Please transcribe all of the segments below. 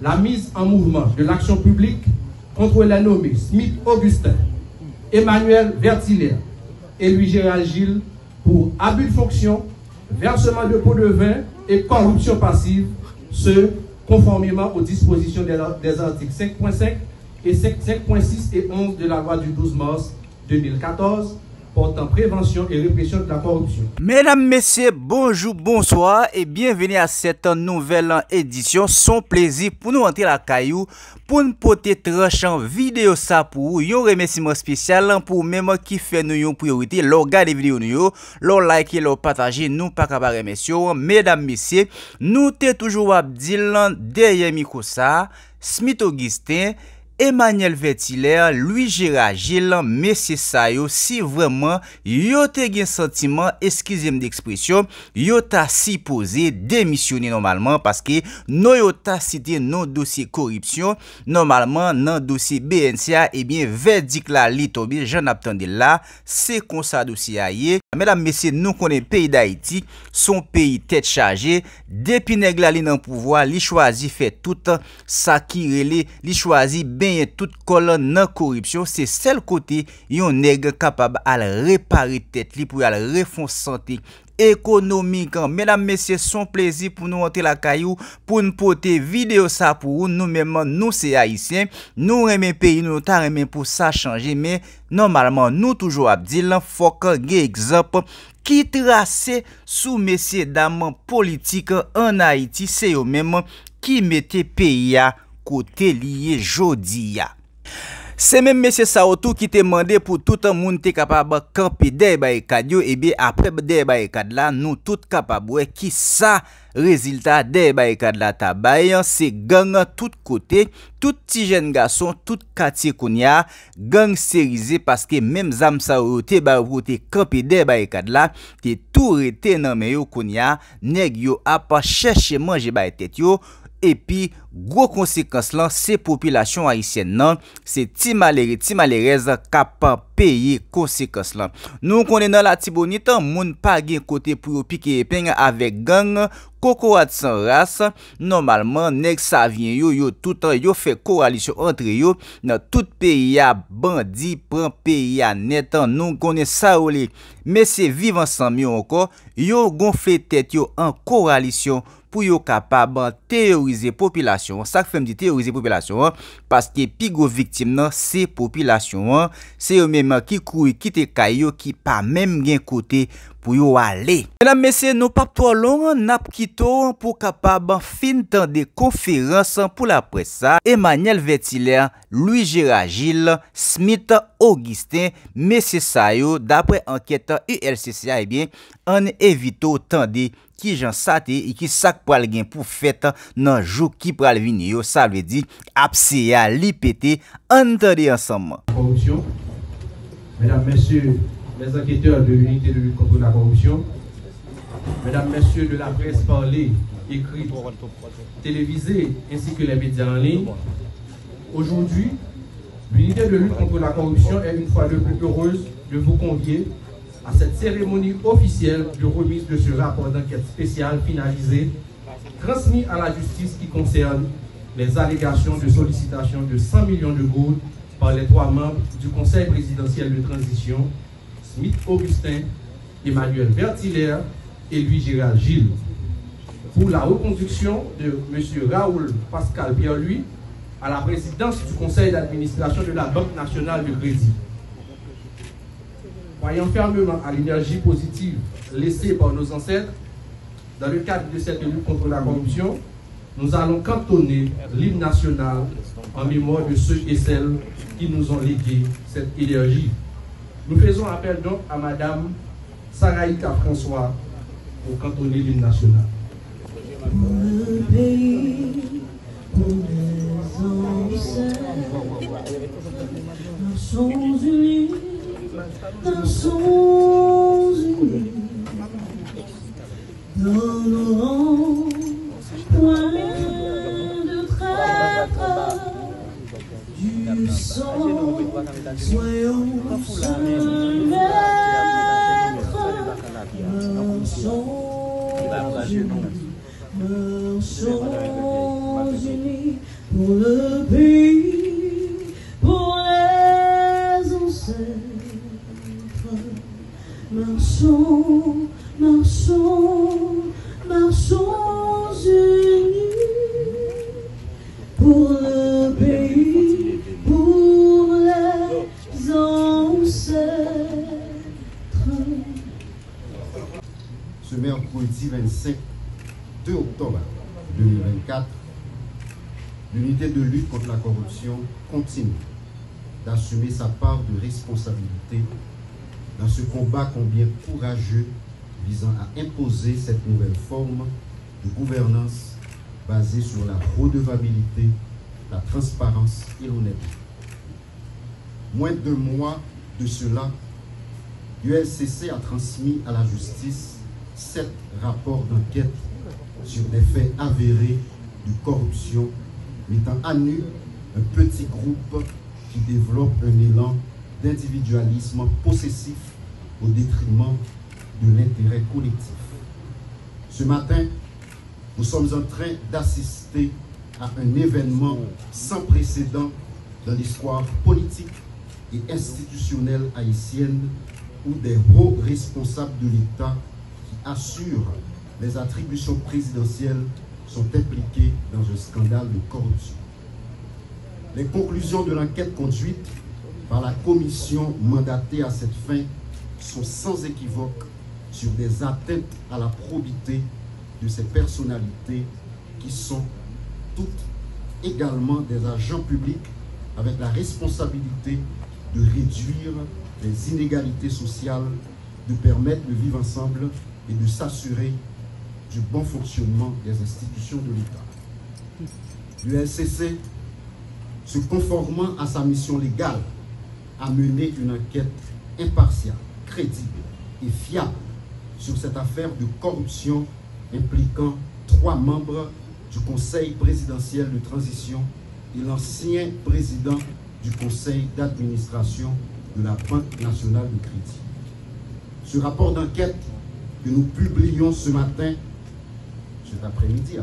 la mise en mouvement de l'action publique contre les nommés Smith Augustin, Emmanuel Vertilaire et Louis Gérald Gilles pour abus de fonction, versement de pots de vin et corruption passive, ce conformément aux dispositions des articles 5.5 et 5.6 et 11 de la loi du 12 mars 2014 portant prévention et répression de la corruption. Mesdames, messieurs, bonjour, bonsoir et bienvenue à cette nouvelle édition. Son plaisir pour nous entrer la caillou pour nous porter tranchant vidéo ça pour un remerciement spécial pour même qui fait nous une priorité. L'on regarde vidéo nous, l'on like, l'on partage, nous pas capable messieurs. Mesdames, messieurs, nous t'es toujours à dire derrière micro ça, Smith Augustin, Emmanuel Vertilaire, Louis Gérald Gilles, Messie Sayo, si vraiment yo te gen sentiment, excusez-moi d'expression, yo ta supposé démissionner normalement parce que nous yo ta cité non dossier corruption, normalement non dossier BNCA, et bien verdict la li tombé, j'en attendais là, c'est comme ça dossier aille. Mesdames, messieurs, nous connaissons pays d'Haïti, son pays tête chargée, depuis nèg la li nan pouvoir, li choisi fait tout ça qui relé, li choisi ben toute colonne nan corruption, c'est seul côté yon nèg capable à réparer tête li pour à refond santé économique. Mesdames, messieurs, son plaisir pour nous entrer la caillou pour nous porter vidéo ça pour nous même nous c'est haïtiens, nous aimer pays nous ta aimer pour ça changer, mais normalement nous toujours à dire faut que exemple qui tracé sous messieurs dames politiques en Haïti, c'est eux même qui mettait pays à côté lié jodi ya. C'est même monsieur Saotou qui te demandé pour tout le monde te capable camper des barricades et bien après des barricades là nous tout capable qui ça résultat des barricades là tabaye c'est gang tout côté tout petit jeune garçon tout quartier kounya gang sérisé parce que même zam sa te ba te camper des barricades là te tout rete nan men yo kounya nèg yo a pas chercher manger ba tête yo. Et puis, gros conséquence là, c'est population haïtienne non, c'est ti malheureux capable payer conséquence là. Nous connaissons dans la Tibonite, moun pa gen côté pour piquer épingle avec gang, cocoat sans race. Normalement, nèg ça vient yo tout temps yo fait coalition entre yo dans tout pays a bandi prend pays a net. Nous connaissons ça olé. Mais c'est vivre ensemble encore, yo gonfler tête yo en coalition pour yo capable terroriser population. Ça fait me dit terroriser population parce que pi gros victime c'est population, c'est eux même qui couri quitter kayo qui pas même gen côté pour yo aller. Mesdames, messieurs, nous pas trop long nap kito pour capable fin temps de conférence pour la presse. Emmanuel Vertilaire, Louis Gérald Gilles, Smith Augustin, Messie Sayo, d'après enquête ULCCA, eh bien, on évite autant de qui j'en sate et qui sak pral gen pour fête nan jou qui pral vini yo, ça veut dire abseya li pété entendez ensemble. Corruption. Mesdames, messieurs, les enquêteurs de l'unité de lutte contre la corruption, mesdames, messieurs de la presse parlée, écrite, télévisée, ainsi que les médias en ligne, aujourd'hui, l'unité de lutte contre la corruption est une fois de plus heureuse de vous convier à cette cérémonie officielle de remise de ce rapport d'enquête spécial finalisé, transmis à la justice qui concerne les allégations de sollicitation de 100 millions de gourdes par les 3 membres du Conseil présidentiel de transition, Smith Augustin, Emmanuel Vertilaire et Louis Gérald Gilles, pour la reconduction de M. Raoul Pascal Pierre-Louis à la présidence du Conseil d'administration de la Banque nationale de crédit. Croyant fermement à l'énergie positive laissée par nos ancêtres, dans le cadre de cette lutte contre la corruption, nous allons cantonner l'hymne national en mémoire de ceux et celles qui nous ont légué cette énergie. Nous faisons appel donc à Madame Saraïka François pour cantonner l'hymne national. Le pays où les ancêtres sont unis. Nations unies, dans nos rangs, point de traître, du sang, soyons seuls maîtres, marchons unis, pour le pays, pour les ancêtres. Marchons, marchons, marchons unis pour le pays, pour les ancêtres. Ce mercredi 2 octobre 2024, l'unité de lutte contre la corruption continue d'assumer sa part de responsabilité dans ce combat combien courageux visant à imposer cette nouvelle forme de gouvernance basée sur la redevabilité, la transparence et l'honnêteté. Moins de 2 mois de cela, l'ULCC a transmis à la justice 7 rapports d'enquête sur des faits avérés de corruption, mettant à nu un petit groupe qui développe un élan d'individualisme possessif au détriment de l'intérêt collectif. Ce matin, nous sommes en train d'assister à un événement sans précédent dans l'histoire politique et institutionnelle haïtienne où des hauts responsables de l'État qui assurent les attributions présidentielles sont impliqués dans un scandale de corruption. Les conclusions de l'enquête conduite par la commission mandatée à cette fin sont sans équivoque sur des atteintes à la probité de ces personnalités qui sont toutes également des agents publics avec la responsabilité de réduire les inégalités sociales, de permettre le vivre ensemble et de s'assurer du bon fonctionnement des institutions de l'État. L'ULCC, se conformant à sa mission légale, a mené une enquête impartiale, crédible et fiable sur cette affaire de corruption impliquant 3 membres du Conseil présidentiel de transition et l'ancien président du Conseil d'administration de la Banque nationale de crédit. Ce rapport d'enquête que nous publions ce matin, cet après-midi,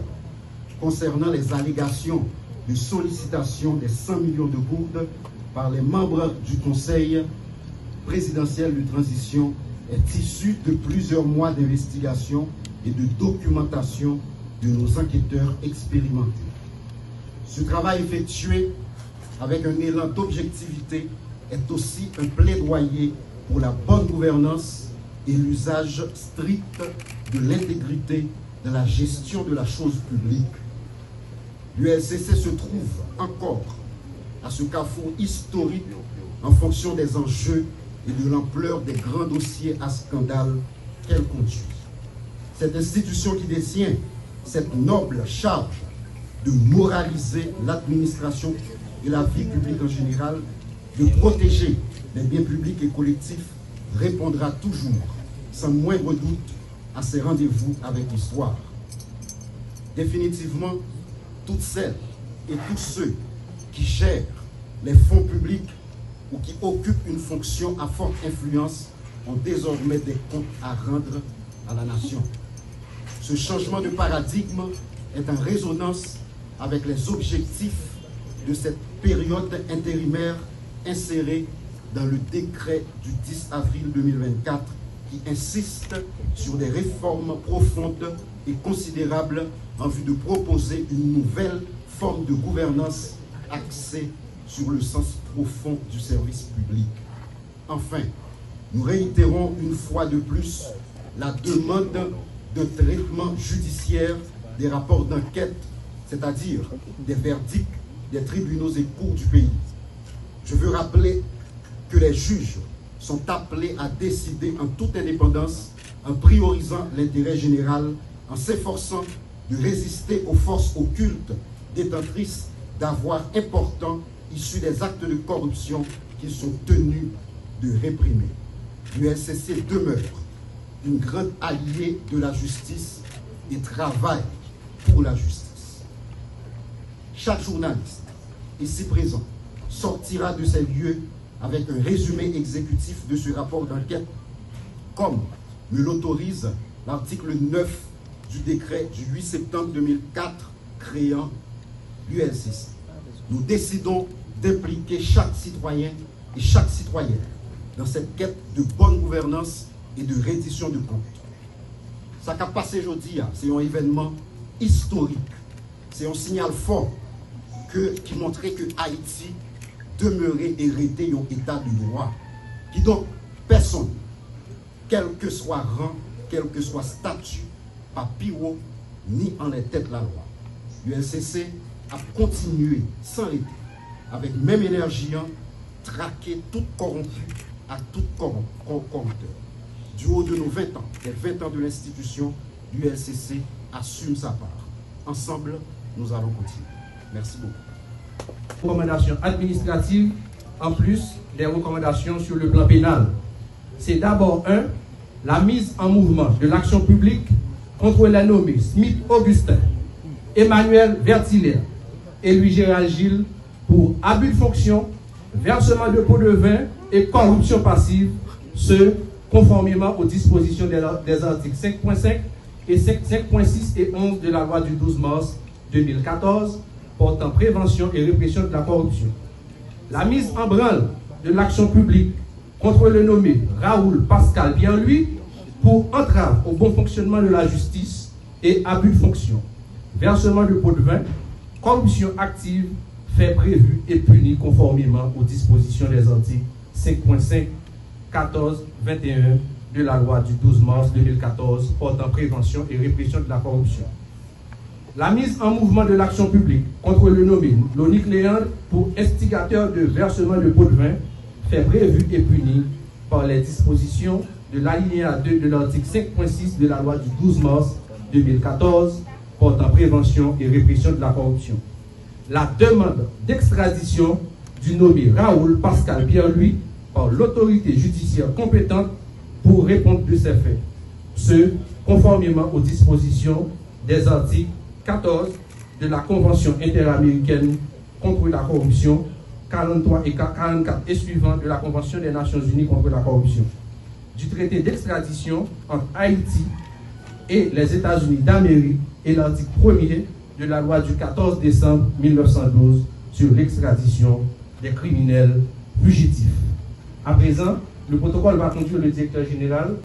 concernant les allégations de sollicitation des 100 millions de gourdes par les membres du Conseil présidentiel de transition est issu de plusieurs mois d'investigation et de documentation de nos enquêteurs expérimentés. Ce travail effectué avec un élan d'objectivité est aussi un plaidoyer pour la bonne gouvernance et l'usage strict de l'intégrité dans la gestion de la chose publique. L'ULCC se trouve encore à ce carrefour historique en fonction des enjeux et de l'ampleur des grands dossiers à scandale qu'elle conduit. Cette institution qui détient cette noble charge de moraliser l'administration et la vie publique en général, de protéger les biens publics et collectifs, répondra toujours, sans moindre doute, à ses rendez-vous avec l'histoire. Définitivement, toutes celles et tous ceux qui gèrent les fonds publics ou qui occupent une fonction à forte influence ont désormais des comptes à rendre à la nation. Ce changement de paradigme est en résonance avec les objectifs de cette période intérimaire insérée dans le décret du 10 avril 2024 qui insiste sur des réformes profondes et considérables en vue de proposer une nouvelle forme de gouvernance axée sur le sens profond du service public. Enfin, nous réitérons une fois de plus la demande de traitement judiciaire des rapports d'enquête, c'est-à-dire des verdicts des tribunaux et cours du pays. Je veux rappeler que les juges sont appelés à décider en toute indépendance, en priorisant l'intérêt général, en s'efforçant de résister aux forces occultes détentrices d'avoirs importants issus des actes de corruption qu'ils sont tenus de réprimer. L'ULCC demeure une grande alliée de la justice et travaille pour la justice. Chaque journaliste ici présent sortira de ces lieux avec un résumé exécutif de ce rapport d'enquête, comme me l'autorise l'article 9 du décret du 8 septembre 2004 créant l'ULCC. nous décidons d'impliquer chaque citoyen et chaque citoyenne dans cette quête de bonne gouvernance et de reddition de comptes. Ça qui a passé aujourd'hui, c'est un événement historique. C'est un signal fort qui montrait que Haïti demeurait et était un état de droit. Qui donc, personne, quel que soit rang, quel que soit statut, pas piro, ni en les têtes la loi. L'ULCC a continué sans arrêter, avec même énergie, traquer tout corrompu à tout corrupteur. Du haut de nos 20 ans, les 20 ans de l'institution, l'ULCC assume sa part. Ensemble, nous allons continuer. Merci beaucoup. Recommandations administratives, en plus des recommandations sur le plan pénal. C'est d'abord la mise en mouvement de l'action publique contre les nommés Smith Augustin, Emmanuel Vertilaire et Louis Gérald Gilles pour abus de fonction, versement de pots de vin et corruption passive, ce conformément aux dispositions des articles 5.5 et 5.6 et 11 de la loi du 12 mars 2014 portant prévention et répression de la corruption. La mise en branle de l'action publique contre le nommé Raoul Pascal Bien-Lui pour entrave au bon fonctionnement de la justice et abus de fonction, versement de pots de vin, corruption active, fait prévu et puni conformément aux dispositions des articles 5.5, 14, 21 de la loi du 12 mars 2014 portant prévention et répression de la corruption. La mise en mouvement de l'action publique contre le nommé Lonique Léandre pour instigateur de versement de pots de vin, fait prévu et puni par les dispositions de l'alinéa 2 de l'article 5.6 de la loi du 12 mars 2014 portant prévention et répression de la corruption. La demande d'extradition du nommé Raoul Pascal Pierre-Louis par l'autorité judiciaire compétente pour répondre de ces faits. Ce, conformément aux dispositions des articles 14 de la Convention interaméricaine contre la corruption, 43 et 44 et suivants de la Convention des Nations Unies contre la corruption, du traité d'extradition entre Haïti et les États-Unis d'Amérique et l'article 1er de la loi du 14 décembre 1912 sur l'extradition des criminels fugitifs. À présent, le protocole va conduire le directeur général